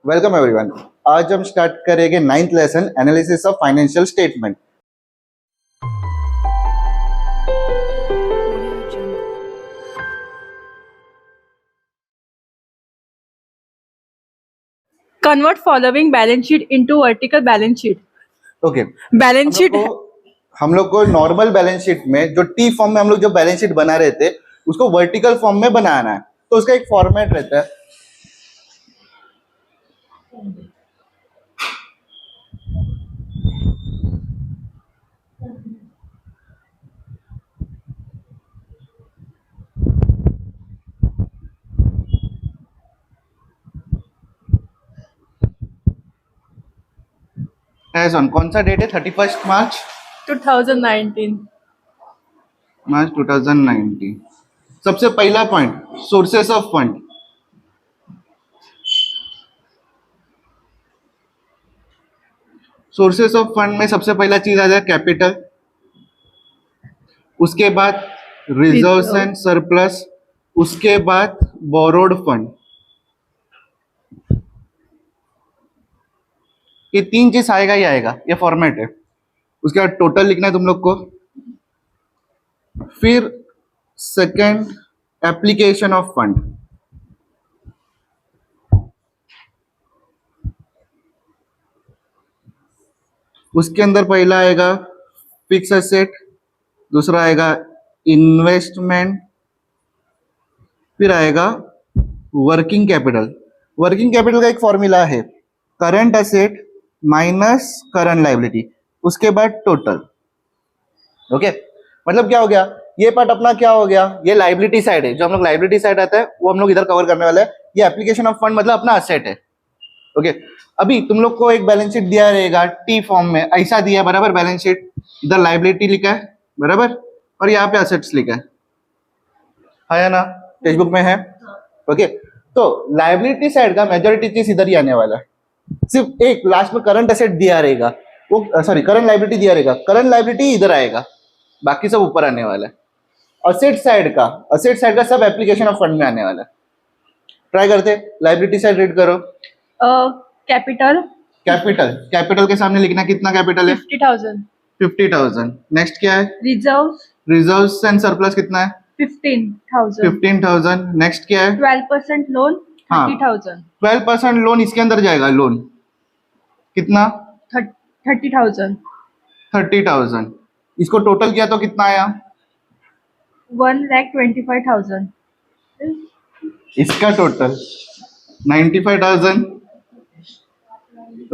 Welcome everyone. आज हम start करेंगे 9th lesson analysis of financial statement. Convert following balance sheet into vertical balance sheet. Okay, Balance sheet हम लोग को normal balance sheet में जो टी फॉर्म में हम लोग जो बैलेंस शीट बना रहे थे उसको वर्टिकल फॉर्म में बनाना है, तो उसका एक फॉर्मेट रहता है। एज ऑन कौन सा डेट है? 31 मार्च 2019. मार्च 2019। सबसे पहला point sources of fund. Sources of fund में सबसे पहला चीज आ जाए कैपिटल, उसके बाद रिजर्व्स एंड सरप्लस, उसके बाद बोरोड फंड। ये तीन चीज आएगा ही आएगा, ये फॉर्मेट है। उसके बाद टोटल लिखना है तुम लोग को। फिर सेकंड एप्लीकेशन ऑफ फंड, उसके अंदर पहला आएगा फिक्स एसेट, दूसरा आएगा इन्वेस्टमेंट, फिर आएगा वर्किंग कैपिटल। वर्किंग कैपिटल का एक फॉर्मूला है current asset minus current liability, उसके बाद टोटल। ओके, मतलब क्या हो गया? ये पार्ट अपना क्या हो गया? ये लायबिलिटी साइड है, जो हम लोग लायबिलिटी साइड आता है वो हम लोग इधर कवर करने वाले हैं। ये एप्लीकेशन ऑफ फंड मतलब अपना असेट है। ओके, अभी तुम लोग को एक बैलेंस शीट दिया रहेगा टी फॉर्म में, ऐसा दिया बराबर। बैलेंस शीट इधर लायबिलिटी लिखा है बराबर, और यहाँ पे असेट्स लिखा है ना? टेक्स्ट बुक में है। ओके, तो लायबिलिटी साइड का मेजॉरिटी चीज इधर ही आने वाला है। सिर्फ एक लास्ट में करंट एसेट दिया रहेगा, वो सॉरी करंट लायबिलिटी दिया रहेगा, करंट लायबिलिटी इधर आएगा, बाकी सब ऊपर आने वाला है। असेट साइड का सब एप्लीकेशन ऑफ फंड में आने वाला है। ट्राई करते, लायबिलिटी साइड रीड करो। कैपिटल कैपिटल के सामने लिखना कितना कैपिटल है? 50,000. 50,000। नेक्स्ट क्या है? रिजर्व्स एंड सरप्लस कितना है? 15,000. 15,000। नेक्स्ट क्या है? 12% लोन 30,000. 12% लोन इसके अंदर जाएगा। लोन कितना? 30,000. 30,000। इसको टोटल किया तो कितना आया? 1,25,000. इसका टोटल 95,000।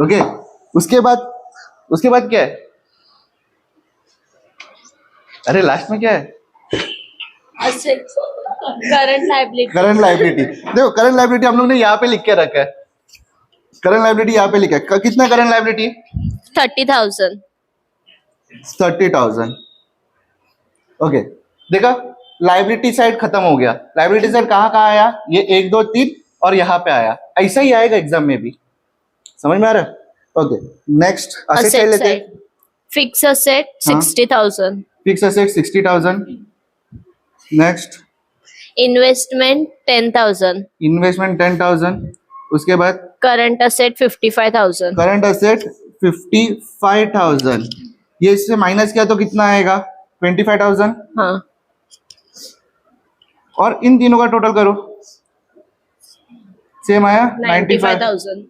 ओके, उसके बाद क्या है? अरे लास्ट में क्या है? Current liability. देखो करंट लायबिलिटी हम लोग ने यहाँ पे लिख के रखा है। करंट लायबिलिटी यहाँ पे लिखा है। कितना करंट लायबिलिटी? 30,000. 30,000। ओके, देखा लायबिलिटी साइड खत्म हो गया। लायबिलिटी साइड कहाँ आया? ये 1 2 3 और यहाँ पे आया। ऐसा ही आएगा एग्जाम में भी, समझ में आ रहा है? ओके, नेक्स्ट असेट साइड लेते हैं। Fixed asset 60,000. Fix asset 60,000। Next Investment 10,000. Investment 10,000। उसके बाद Current asset 55,000. Current asset 55,000। ये इससे माइनस किया तो कितना आएगा? 25,000। हाँ. और इन तीनों का टोटल करो, सेम आया 95,000। 95,000.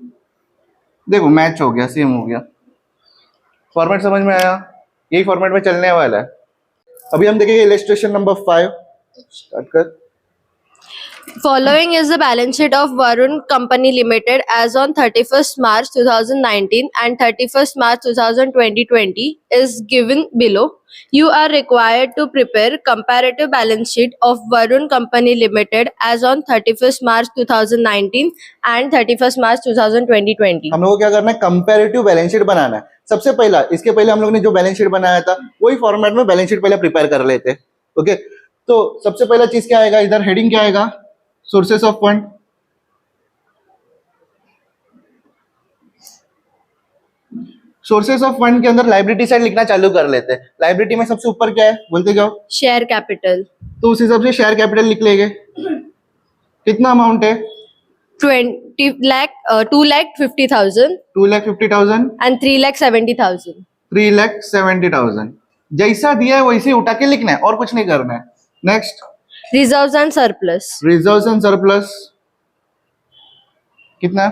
देखो मैच हो गया, सेम हो गया। फॉर्मेट समझ में आया? यही फॉर्मेट में चलने वाला है। अभी हम देखेंगे इलस्ट्रेशन नंबर 5। स्टार्ट कर। Following is the balance sheet of Varun Company Limited as on 31st March 2019 and 31st March 2020 is given below. You are required to prepare comparative balance sheet of Varun Company Limited as on 31st March 2019 and 31st March 2020. हम लोग को क्या करना है? Comparative balance sheet बनाना है। सबसे पहला, इसके पहले हम लोग ने जो बैलेंस शीट बनाया था वही फॉर्मेट में बैलेंस शीट पहले प्रिपेयर कर लेते हैं। ओके, तो सबसे पहला चीज क्या आएगा? इधर हेडिंग क्या आएगा? Sources of fund. Sources of fund के अंदर लायबिलिटी साइड लिखना चालू कर लेते हैं। लायबिलिटी में सबसे ऊपर क्या है बोलते जाओ? Share capital. तो उस हिसाब से शेयर कैपिटल लिख लेंगे। कितना अमाउंट है? 20 lakh, 2,50,000 2,50,000, and 3,70,000. 3,70,000. जैसा दिया है वैसे ही उठा के लिखना है और कुछ नहीं करना है. Next, Reserves and surplus reserves and surplus कितना?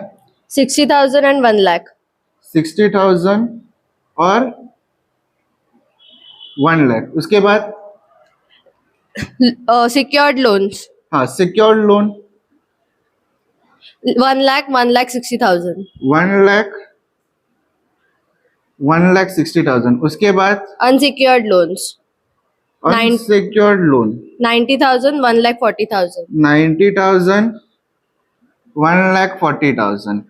60,000 and 1 lakh. 60,000 और 1 लाख. उसके बाद Secured loans हाँ, सिक्योर्ड लोन 1 lakh, 1,60,000. 1 लाख, 1,60,000. उसके बाद Unsecured loans Nine- unsecured loan 90,000, 1,40,000. 90,000, 1,40,000.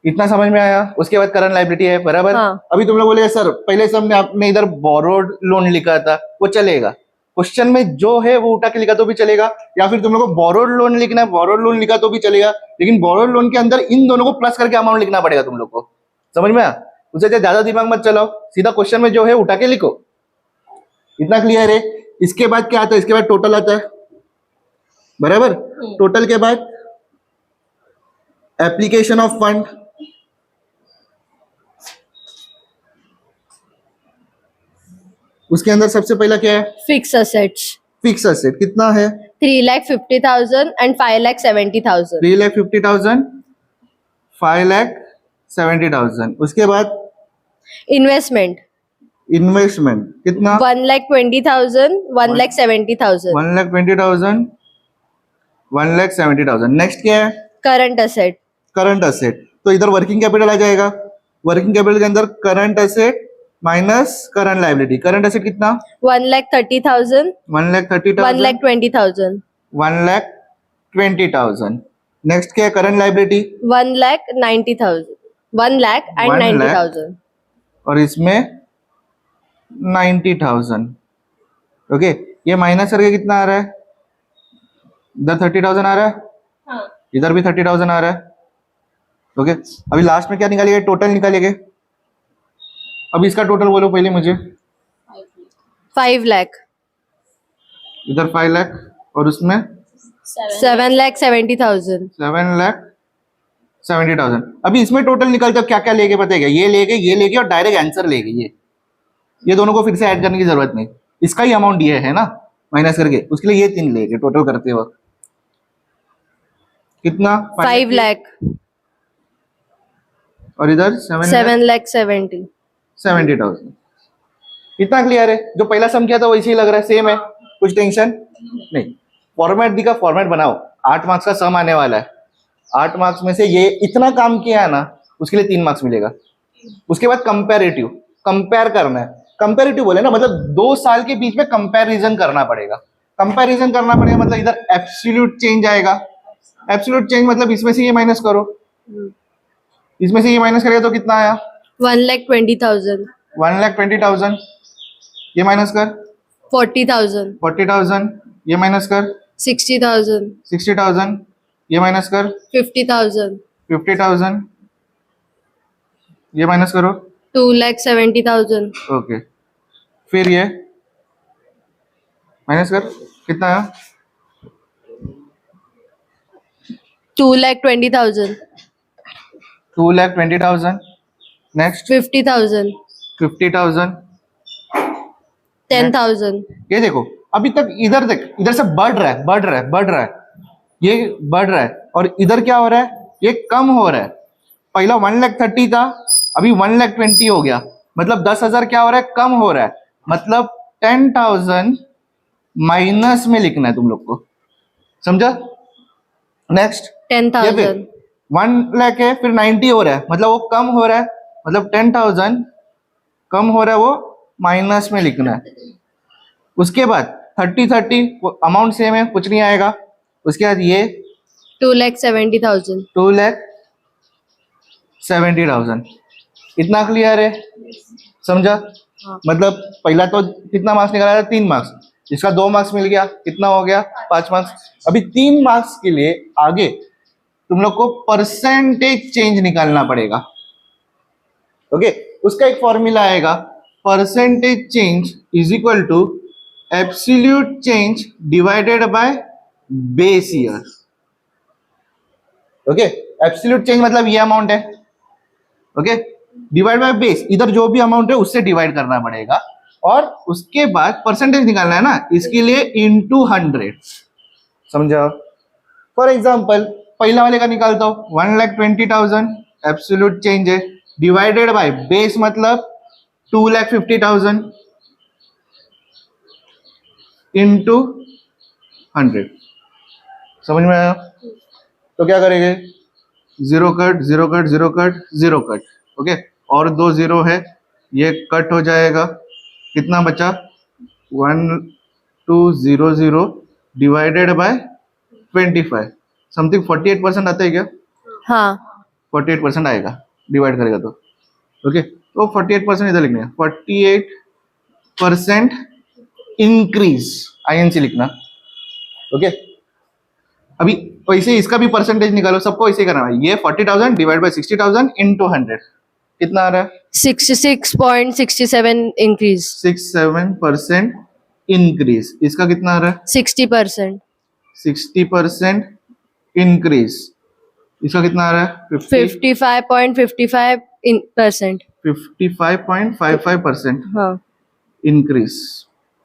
इतना समझ में आया? उसके बाद करंट लायबिलिटी है, बराबर. हाँ. अभी तुम लोग बोले सर पहले से हमने आपने इधर बोरोड लोन लिखा था, वो चलेगा. क्वेश्चन में जो है वो उठा के लिखा तो भी चलेगा, या फिर तुम लोग को बोरोड लोन लिखना है, बोरोड लोन लिखा तो भी चलेगा. लेकिन बोरोड लोन के अंदर इन दोनों को प्लस करके अमाउंट लिखना पड़ेगा तुम लोग को. समझ में आया? उसे ज्यादा दिमाग मत चलाओ, सीधा क्वेश्चन में जो है उठा के लिखो. इतना क्लियर है? इसके बाद क्या आता है? इसके बाद टोटल आता है, बराबर. टोटल के बाद एप्लीकेशन ऑफ फंड, उसके अंदर सबसे पहला क्या है? Fixed assets फिक्स एसेट कितना है? 3,50,000 and 5,70,000. 3,50,000, 5,70,000. उसके बाद Investment इन्वेस्टमेंट कितना? 1,20,000, 1,70,000. 1,20,000, 1,70,000. नेक्स्ट क्या है? Current asset current asset. तो इधर वर्किंग कैपिटल आ जाएगा. वर्किंग कैपिटल के अंदर current asset minus current liability. Current asset कितना? 1,30,000, 1,30,000, 1,20,000. 1,20,000. नेक्स्ट क्या है? Current liability. 1,90,000. 1,90,000. और इसमें 90,000. ओके, ये माइनस करके कितना आ रहा है? इधर 30,000 आ रहा है, इधर भी 30,000 आ रहा है. ओके, अभी लास्ट में क्या निकालेंगे? टोटल निकालेंगे. अभी इसका टोटल बोलो पहले मुझे. 5 lakh, इधर 5 लाख और उसमें 7,70,000. 7,70,000. अभी इसमें टोटल निकलते हो क्या क्या लेके बताएगा? ये लेके और डायरेक्ट आंसर लेके. ये दोनों को फिर से ऐड करने की जरूरत नहीं. इसका ही अमाउंट ये है ना, माइनस करके. उसके लिए ये 3 लेके टोटल करते वक्त कितना? 5 lakh, और इधर 7,70,000. 70,000. इतना क्लियर है? जो पहला सम किया था वैसे ही लग रहा है, सेम है, कुछ टेंशन नहीं. फॉर्मेट दिखा, फॉर्मेट बनाओ. 8 मार्क्स का सम आने वाला है. 8 मार्क्स में से ये इतना काम किया है ना, उसके लिए 3 मार्क्स मिलेगा. उसके बाद कंपेरेटिव, कंपेयर करना है. कंपेरेटिव बोले ना, मतलब 2 साल के बीच में कंपैरिजन करना पड़ेगा. कंपैरिजन करना पड़ेगा मतलब इधर एब्सोल्यूट चेंज आएगा. एब्सोल्यूट चेंज मतलब इसमें से ये माइनस करो, इसमें से ये माइनस करेगा तो कितना आया? 1,20,000. 1,20,000. ये माइनस कर 40,000. 40,000. ये माइनस कर 60,000. 60,000. ये माइनस कर 50,000. 50,000. ये माइनस करो. 2,70,000. ओके, फिर ये माइनस कर, कितना आया? 2,20,000. 2,20,000. नेक्स्ट 50,000. 50,000. 10,000. ये देखो अभी तक इधर देख, इधर से बढ़ रहा है, बढ़ रहा है, बढ़ रहा है. ये बढ़ रहा है और इधर क्या हो रहा है? ये कम हो रहा है. पहला 1,30,000 था, अभी 1,20,000 हो गया. मतलब 10,000 क्या हो रहा है? कम हो रहा है. मतलब 10,000 माइनस में लिखना है तुम लोग को. समझा? नेक्स्ट 10,000. 1 लाख है, फिर 90 हो रहा है, मतलब वो कम हो रहा है. मतलब 10,000 कम हो रहा है, वो माइनस में लिखना है. उसके बाद 30 अमाउंट सेम है, कुछ नहीं आएगा. उसके बाद ये 2,70,000. 2,70,000. इतना क्लियर है? समझा? हाँ. मतलब पहला तो कितना मार्क्स निकाला था? 3 मार्क्स. इसका 2 मार्क्स मिल गया, कितना हो गया? 5 मार्क्स. अभी 3 मार्क्स के लिए आगे तुम लोग को परसेंटेज चेंज निकालना पड़ेगा. ओके, उसका एक फॉर्मूला आएगा, percentage change is equal to absolute change divided by base year. Okay, absolute change मतलब ये अमाउंट है, ओके, डिवाइड बाय बेस, इधर जो भी अमाउंट है उससे डिवाइड करना पड़ेगा और उसके बाद परसेंटेज निकालना है ना, इसके लिए इनटू 100, समझा। फॉर एग्जांपल पहला वाले का निकालता हूं, 1,20,000 एब्सोल्यूट चेंज है, डिवाइडेड बाय बेस मतलब 2,50,000 इनटू 100, समझ में आया। तो क्या करेंगे, zero cut zero cut zero cut zero cut, okay, और 2 जीरो है, ये कट हो जाएगा, कितना बचा 1,200 डिवाइडेड बाय 25, समथिंग 48% आता है क्या, हाँ 48% आएगा डिवाइड करेगा तो, ओके, तो 48% इधर लिखना है, 48% इंक्रीज, INC लिखना, ओके। अभी वैसे इसका भी परसेंटेज निकालो, सबको ऐसे करना है, ये 40,000 डिवाइड बाय 60,000 इनटू 100, कितना आ रहा है, 66.67 increase, 67% इंक्रीज, इसका कितना आ रहा है 60%, 60% इंक्रीज, इसका कितना आ रहा है 55.55%, 55.55% हाँ इंक्रीज,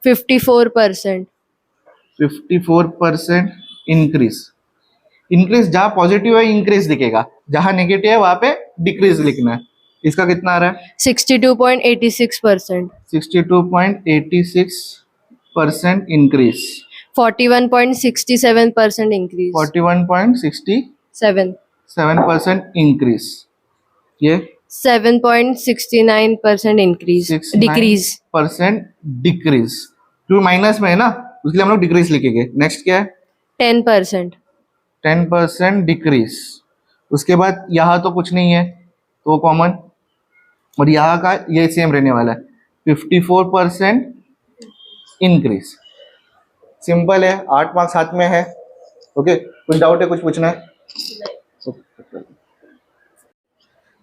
54%, 54% इंक्रीज। इंक्रीज जहां पॉजिटिव है इंक्रीज दिखेगा, जहां नेगेटिव है वहां पे डिक्रीज लिखना है, इसका कितना आ रहा है 62.86%, 62.86% इंक्रीज, 41.67% increase, 41.67% इंक्रीज, ये 7.69% increase, decrease, 69% डिक्रीज, क्योंकि माइनस में है ना उसके लिए हम लोग डिक्रीज लिखेंगे। नेक्स्ट क्या है 10%, 10% डिक्रीज, उसके बाद यहाँ तो कुछ नहीं है तो कॉमन, और यहाँ का ये सेम रहने वाला है 54% इंक्रीज। सिंपल है, 8 मार्क्स हाथ में है, ओके। कुछ डाउट है, कुछ पूछना है,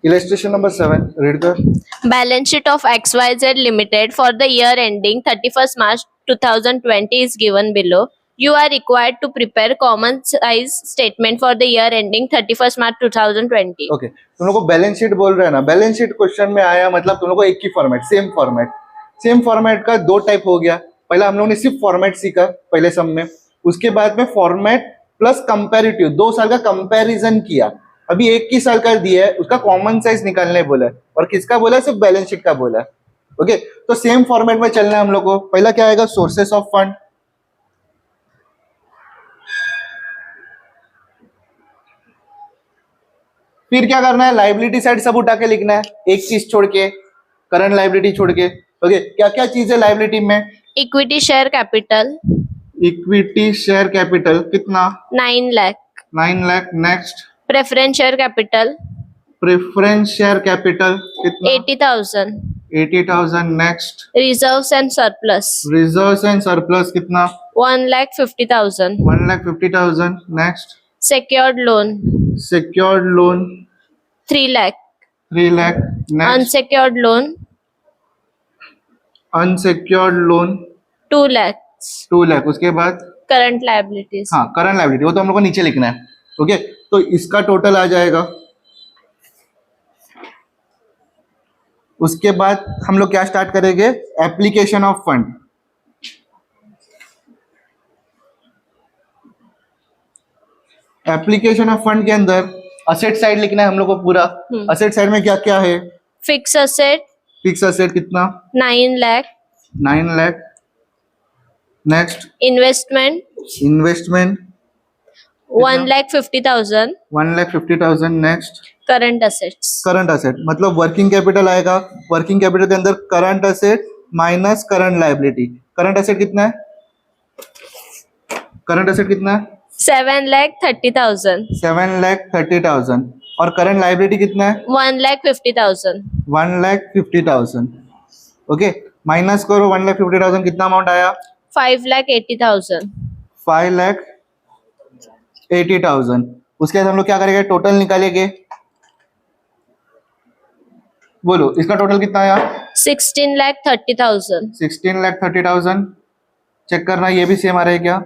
इलस्ट्रेशन नंबर 7 रीड कर। Balance sheet of XYZ Limited for the year ending 31st March 2020 is given below. You are required to prepare common size statement for the year ending 31st March 2020. Okay, तुम लोग को balance sheet बोल रहे हैं ना, balance sheet question में आया मतलब तुम लोग को एक ही फॉर्मेट, सेम फॉर्मेट का 2 टाइप हो गया। पहला हम लोग ने सिर्फ फॉर्मेट सीखा पहले सम में, उसके बाद में फॉर्मेट प्लस कंपैरेटिव 2 साल का कंपैरिजन किया। अभी 21 साल का दिया है, उसका कॉमन साइज निकालने बोला है, और किसका बोला है, सिर्फ बैलेंस शीट का बोला है, ओके। तो सेम फॉर्मेट में चलना है हम लोग को। पहला क्या आएगा, सोर्सेस ऑफ फंड, फिर क्या करना है, लाइबिलिटी साइड सब उठा के लिखना है, एक चीज छोड़ के, करंट लाइबिलिटी छोड़ के, ओके। क्या क्या चीज है लाइबिलिटी में, Equity share capital equity share capital कितना 9 lakh. 9 lakh, next Preference share capital preference share capital कितना 80,000. 80,000, next Reserves and surplus reserves and surplus कितना 1,50,000. 1,50,000, next Secured loan secured loan 3 lakh. 3 lakh, next Unsecured loan unsecured loan 2 lakhs. 2 lakh, उसके बाद Current liabilities हाँ current liability, वो तो हम लोग को नीचे लिखना है, ओके। तो इसका टोटल आ जाएगा, उसके बाद हम लोग क्या स्टार्ट करेंगे, application of fund. Application of fund के अंदर असेट साइड लिखना है हम लोग को पूरा। असेट साइड में क्या क्या है, Fixed asset फिक्स असेट कितना 9 lakh. 9 lakh, next Investment investment 1,50,000. 1,50,000, next Current assets current asset मतलब वर्किंग कैपिटल आएगा, वर्किंग कैपिटल के अंदर current asset minus current liability. Current asset कितना है, करंट असेट कितना है 7,30,000. 7,30,000, और करंट लायबिलिटी कितना है 1,50,000. 1,50,000, ओके। माइनस करो 1,50,000, कितना अमाउंट आया 5,80,000. 5,80,000। उसके बाद हम लोग क्या करेंगे, टोटल निकालेंगे, बोलो इसका टोटल कितना आया 16,30,000. 16,30,000। चेक करना ये भी सेम आ रहा है क्या,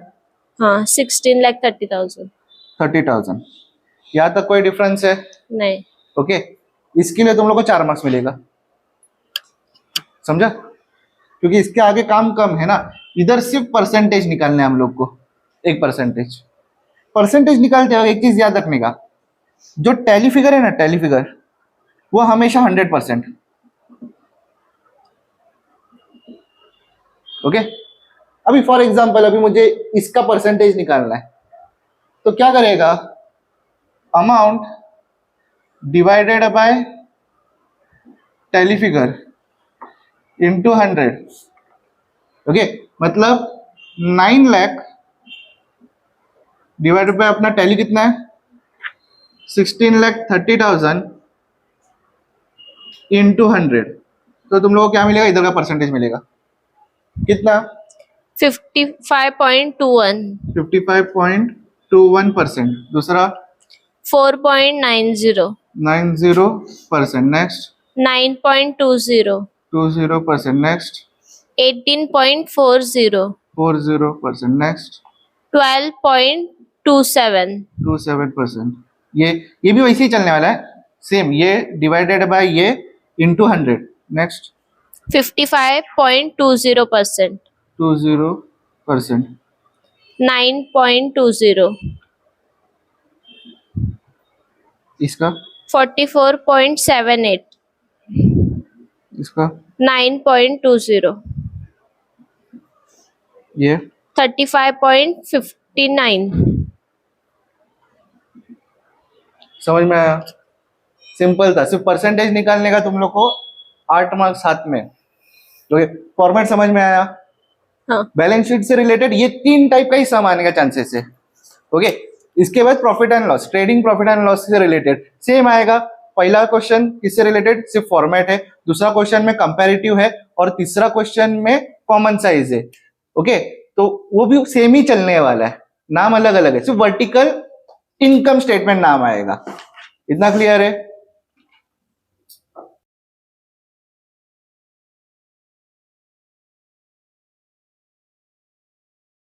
हाँ 16,30,000. 30,000, यहाँ तक कोई डिफरेंस है? नहीं. ओके, इसके लिए तुम लोग को 4 मार्क्स मिलेगा, समझा? क्योंकि इसके आगे काम कम है ना, इधर सिर्फ परसेंटेज निकालने हैं हम लोग को, एक परसेंटेज निकालते हो। एक चीज याद रखने का, जो टैली फिगर है ना, टैली फिगर वो हमेशा 100%। ओके, अभी फॉर एग्जांपल अभी मुझे इसका परसेंटेज निकालना है, तो क्या करेगा, amount divided by tally figure into 100। Okay, मतलब 9 लाख डिवाइडेड बाय अपना टैली कितना है, 16,30,000 इंटू 100। तो तुम लोगों को क्या मिलेगा, इधर का परसेंटेज मिलेगा कितना, 55.21. 55.21%। दूसरा 4.90. 90%। नेक्स्ट 9.20. 20%। नेक्स्ट 18.40. 40%। नेक्स्ट 12.27. 27%। ये भी वैसे ही चलने वाला है, सेम, ये डिवाइडेड बाय ये इंटू 100। नेक्स्ट 55.20%. 20%। 9.20. इसका 44.78. इसका 9.20. ये 35.59. समझ में आया? सिंपल था, सिर्फ परसेंटेज निकालने का तुम लोग को 8 मार्क्स हाथ में। तो फॉर्मेट समझ में आया? हाँ. बैलेंस शीट से रिलेटेड ये 3 टाइप का ही सम आने का चांसेस है। ओके, इसके बाद profit and loss, trading profit and loss से रिलेटेड सेम आएगा। पहला क्वेश्चन किससे रिलेटेड, सिर्फ फॉर्मेट है, दूसरा क्वेश्चन में कंपैरेटिव है, और तीसरा क्वेश्चन में कॉमन साइज है। ओके, तो वो भी सेम ही चलने वाला है, नाम अलग अलग है, सिर्फ वर्टिकल इनकम स्टेटमेंट नाम आएगा। इतना क्लियर है?